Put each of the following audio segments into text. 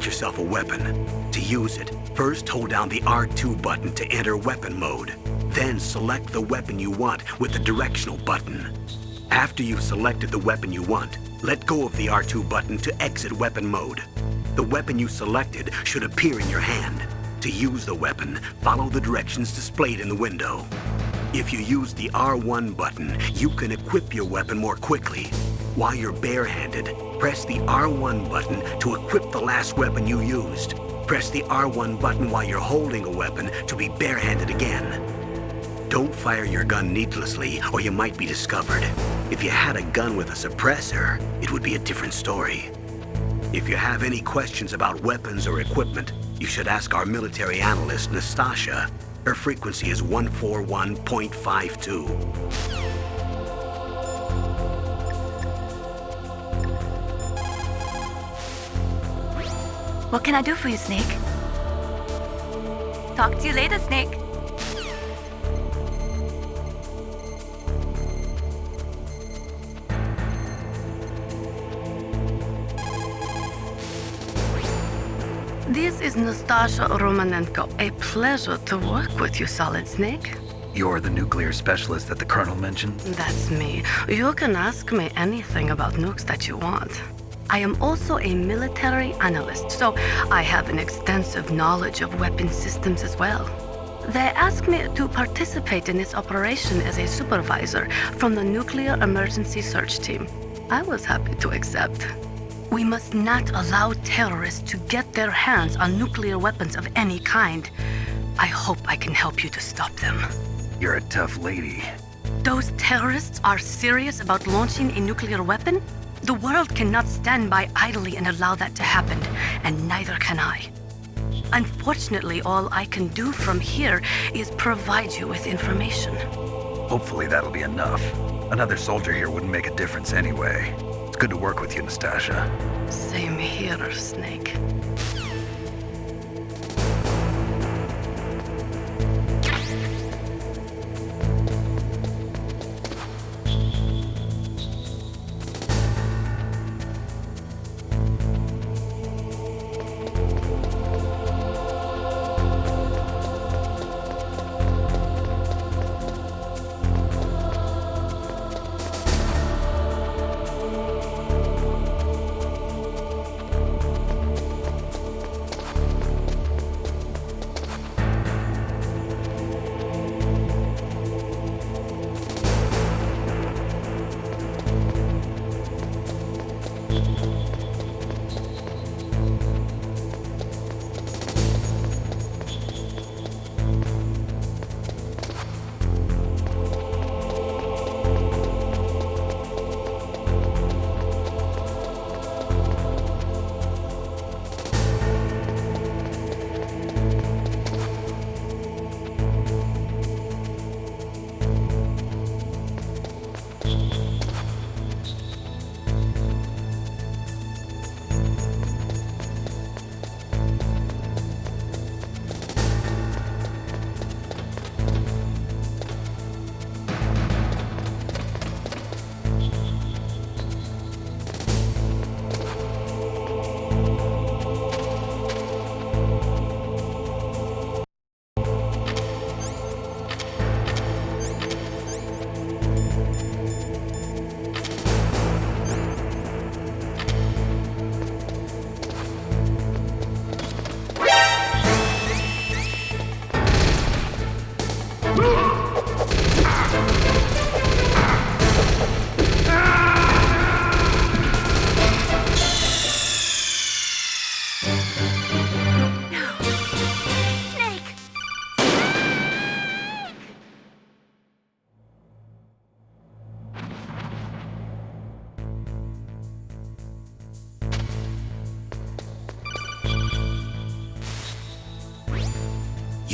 select yourself a weapon. To use it, first hold down the R2 button to enter weapon mode. Then select the weapon you want with the directional button. After you've selected the weapon you want, let go of the R2 button to exit weapon mode. The weapon you selected should appear in your hand. To use the weapon, follow the directions displayed in the window. If you use the R1 button, you can equip your weapon more quickly. While you're barehanded, press the R1 button to equip the last weapon you used. Press the R1 button while you're holding a weapon to be barehanded again. Don't fire your gun needlessly, or you might be discovered. If you had a gun with a suppressor, it would be a different story. If you have any questions about weapons or equipment, you should ask our military analyst, Nastasha. Her frequency is 141.52. What can I do for you, Snake? Talk to you later, Snake. This is Nastasha Romanenko. A pleasure to work with you, Solid Snake. You're the nuclear specialist that the Colonel mentioned? That's me. You can ask me anything about nukes that you want. I am also a military analyst, so I have an extensive knowledge of weapon systems as well. They asked me to participate in this operation as a supervisor from the Nuclear Emergency Search Team. I was happy to accept. We must not allow terrorists to get their hands on nuclear weapons of any kind. I hope I can help you to stop them. You're a tough lady. Those terrorists are serious about launching a nuclear weapon? The world cannot stand by idly and allow that to happen, and neither can I. Unfortunately, all I can do from here is provide you with information. Hopefully that'll be enough. Another soldier here wouldn't make a difference anyway. It's good to work with you, Nastasha. Same here, Snake.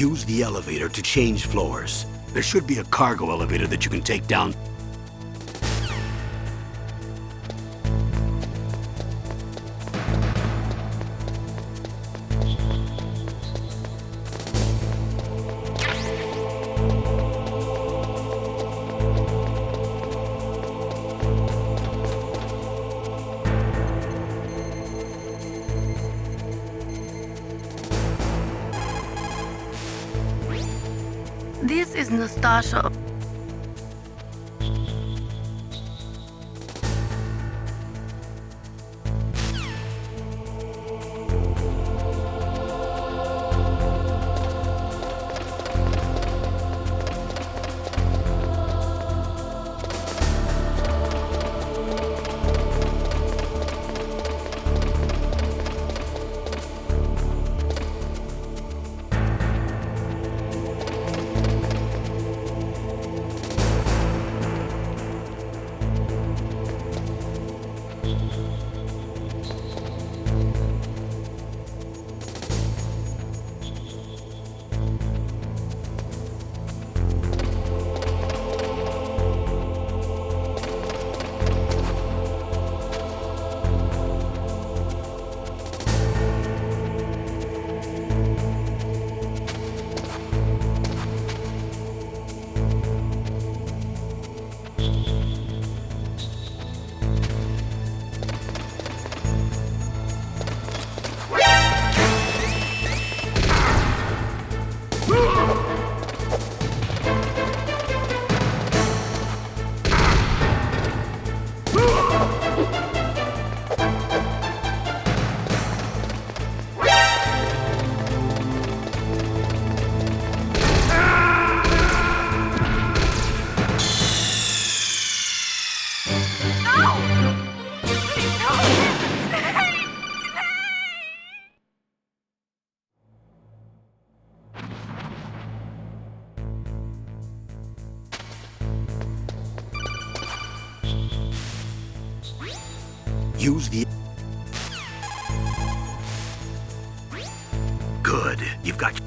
Use the elevator to change floors. There should be a cargo elevator that you can take down. This is Nastasha. Use the... Good. You've got...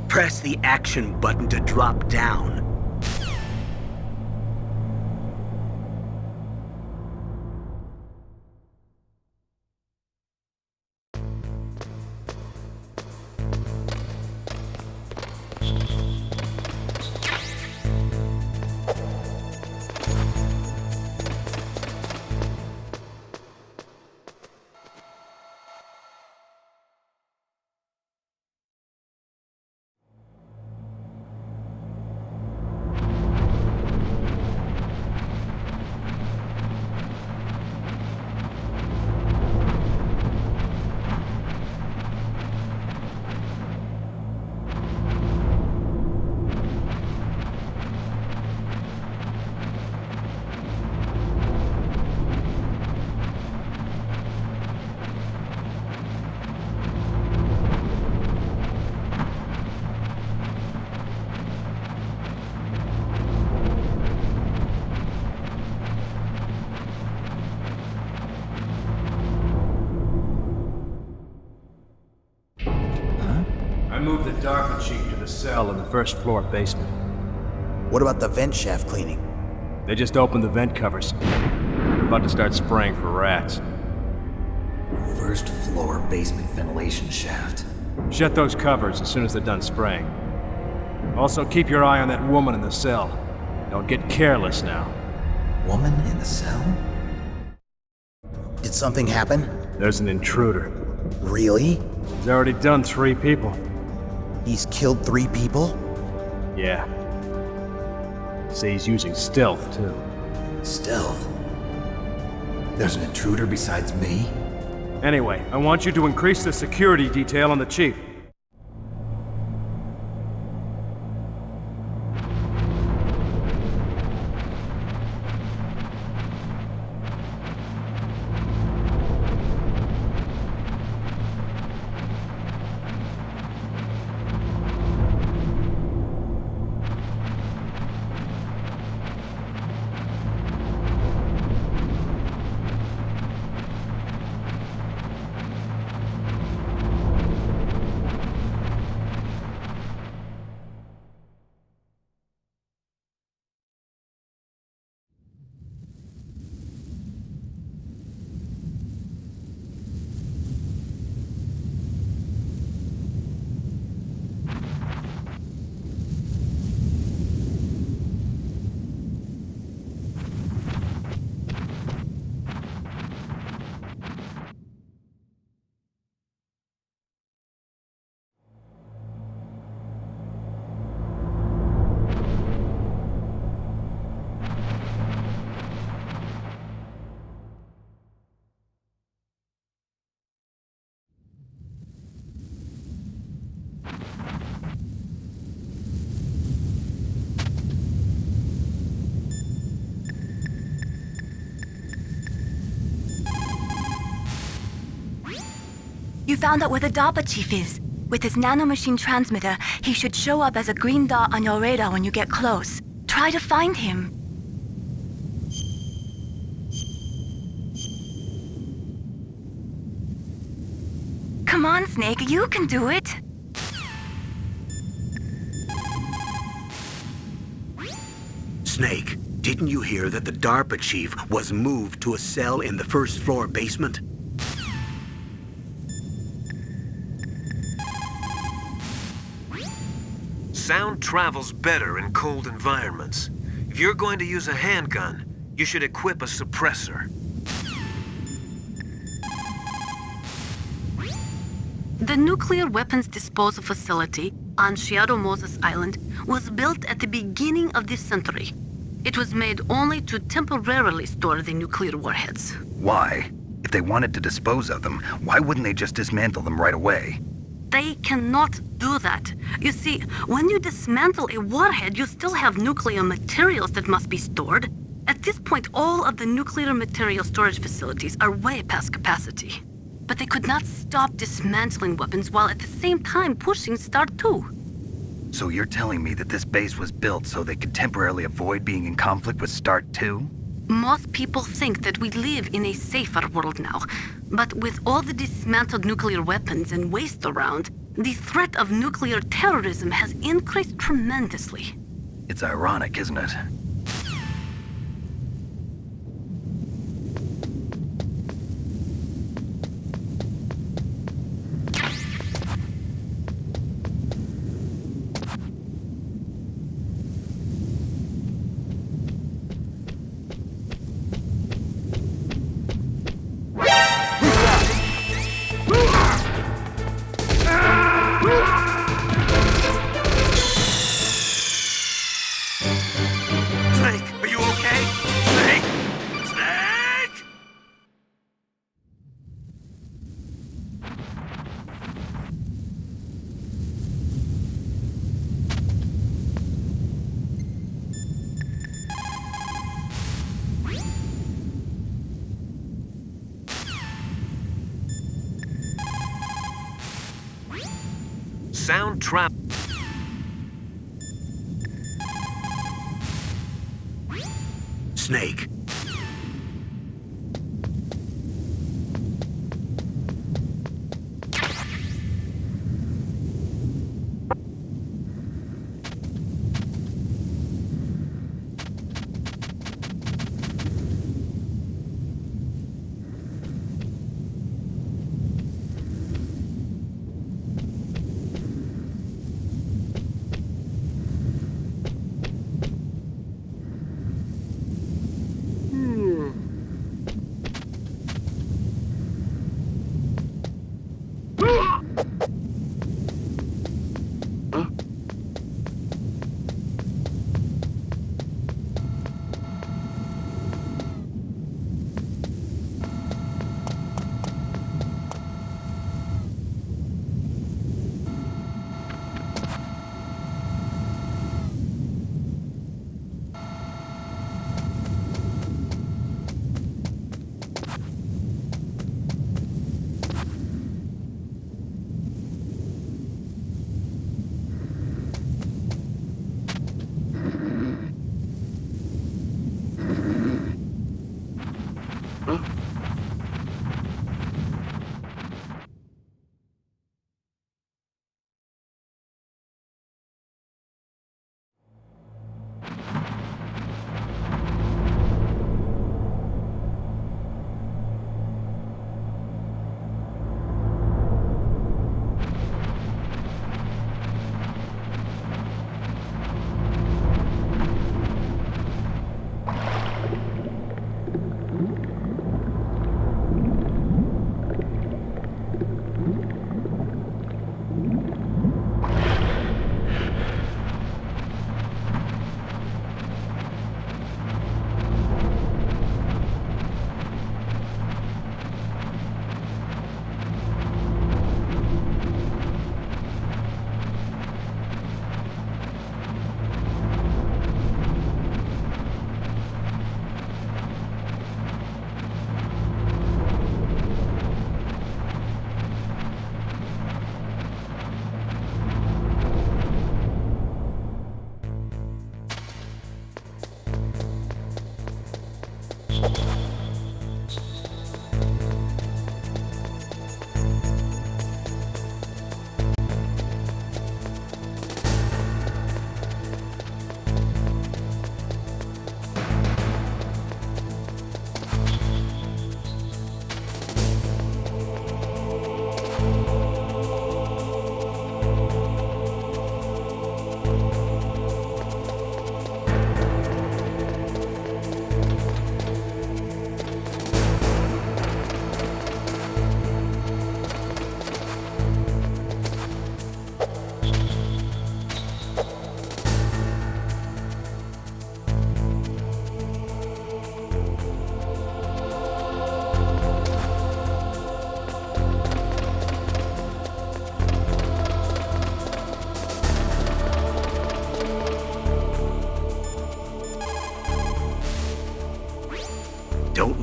Press the action button to drop down. cell in the first floor basement. What about the vent shaft cleaning? They just opened the vent covers. They're about to start spraying for rats. First floor basement ventilation shaft. Shut those covers as soon as they're done spraying. Also, keep your eye on that woman in the cell. Don't get careless now. Woman in the cell? Did something happen? There's an intruder. Really? He's already done 3 people. He's killed 3 people? Yeah. Say he's using stealth, too. Stealth? There's an intruder besides me? Anyway, I want you to increase the security detail on the chief. You found out where the DARPA chief is. With his nanomachine transmitter, he should show up as a green dot on your radar when you get close. Try to find him. Come on, Snake, you can do it. Snake, didn't you hear that the DARPA chief was moved to a cell in the first floor basement? Sound travels better in cold environments. If you're going to use a handgun, you should equip a suppressor. The nuclear weapons disposal facility on Shadow Moses Island was built at the beginning of this century. It was made only to temporarily store the nuclear warheads. Why? If they wanted to dispose of them, why wouldn't they just dismantle them right away? They cannot do that. You see, when you dismantle a warhead, you still have nuclear materials that must be stored. At this point, all of the nuclear material storage facilities are way past capacity. But they could not stop dismantling weapons while at the same time pushing Start 2. So you're telling me that this base was built so they could temporarily avoid being in conflict with Start 2? Most people think that we live in a safer world now. But with all the dismantled nuclear weapons and waste around, the threat of nuclear terrorism has increased tremendously. It's ironic, isn't it? Snake, are you okay? Snake! Snake! Sound trap. Snake.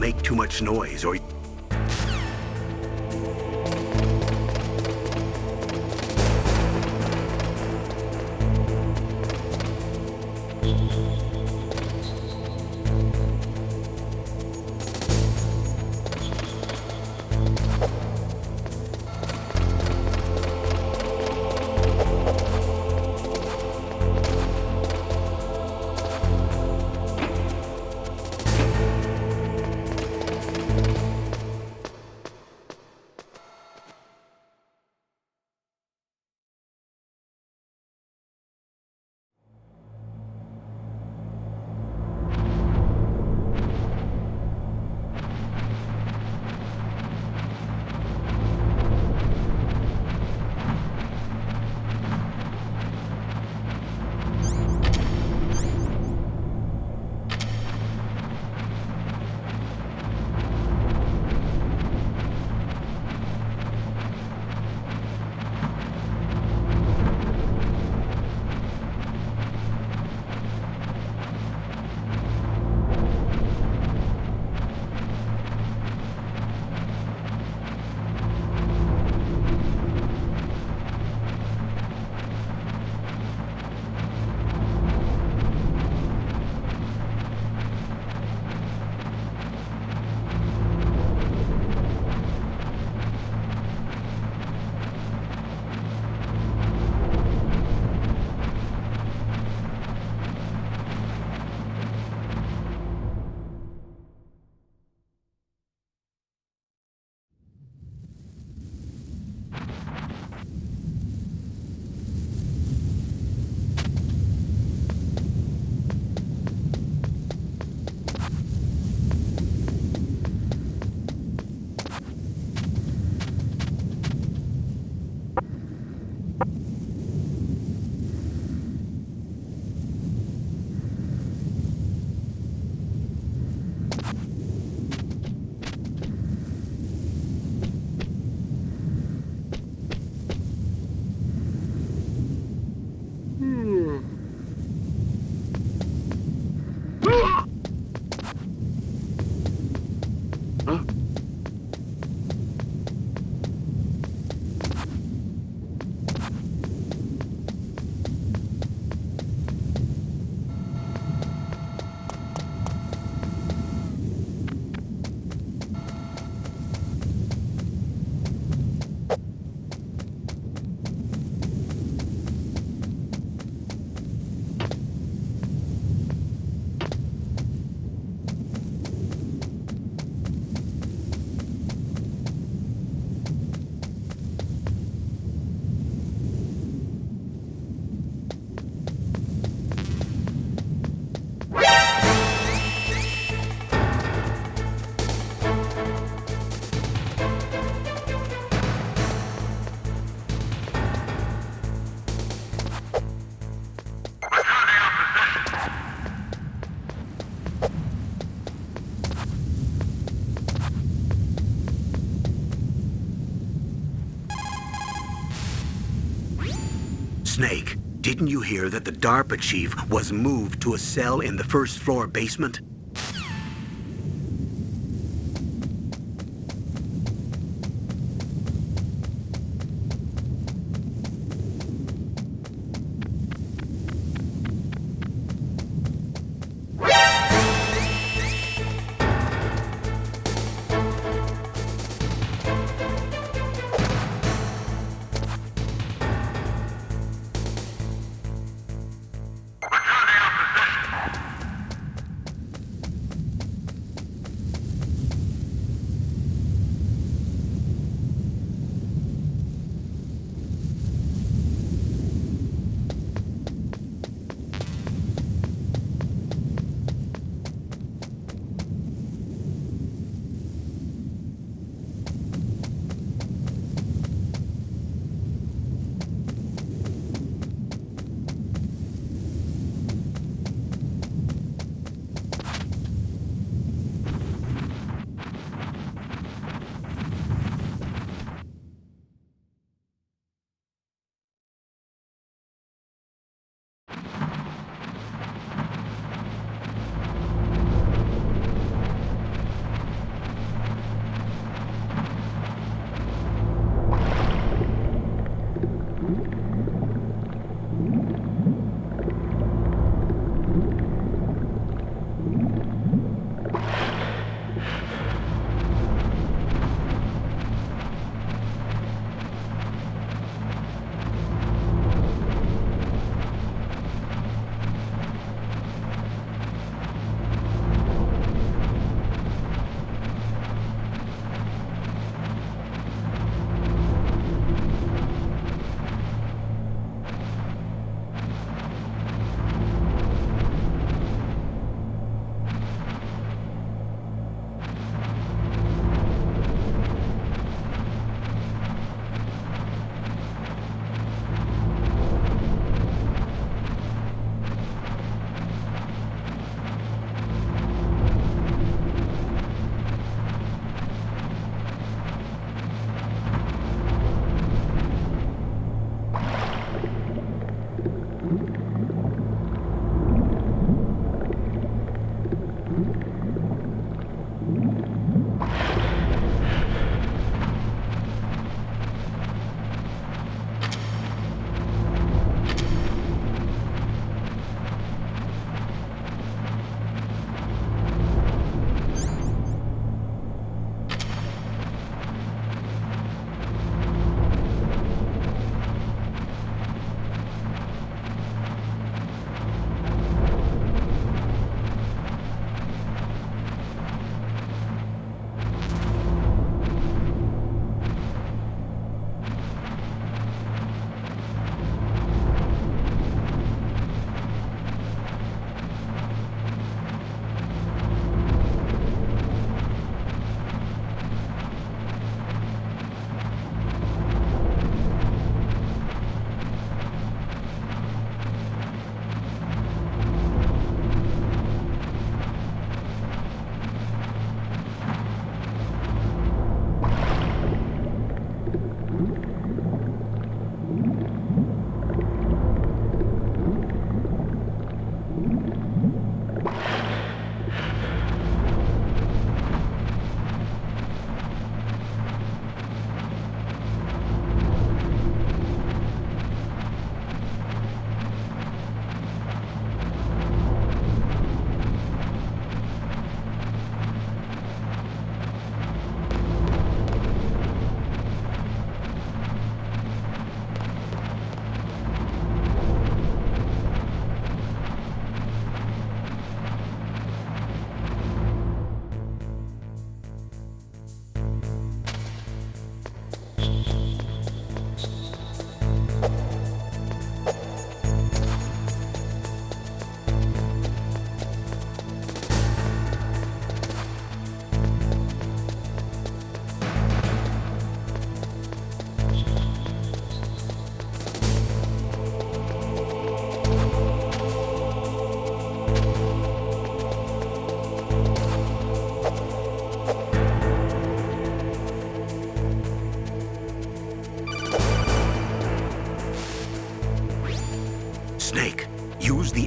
make too much noise or... Snake, didn't you hear that the DARPA chief was moved to a cell in the first floor basement?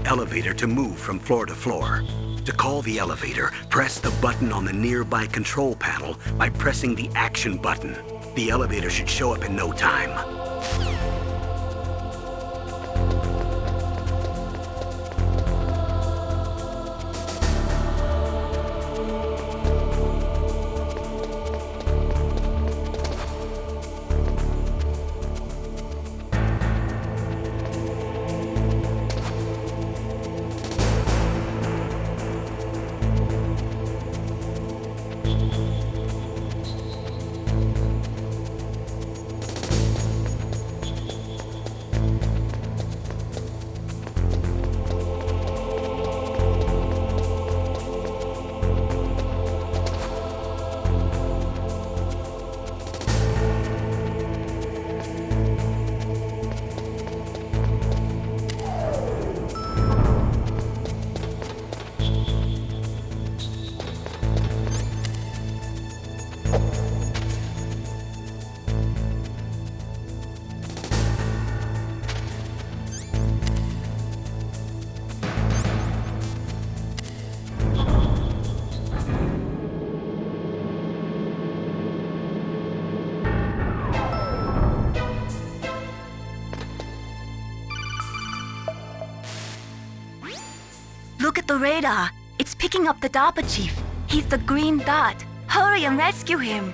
elevator to move from floor to floor. To call the elevator, press the button on the nearby control panel by pressing the action button. The elevator should show up in no time. Look at the radar. It's picking up the DARPA chief. He's the green dot. Hurry and rescue him.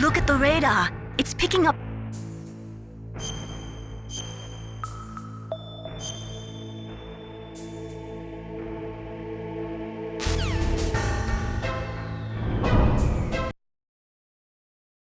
Look at the radar. It's picking up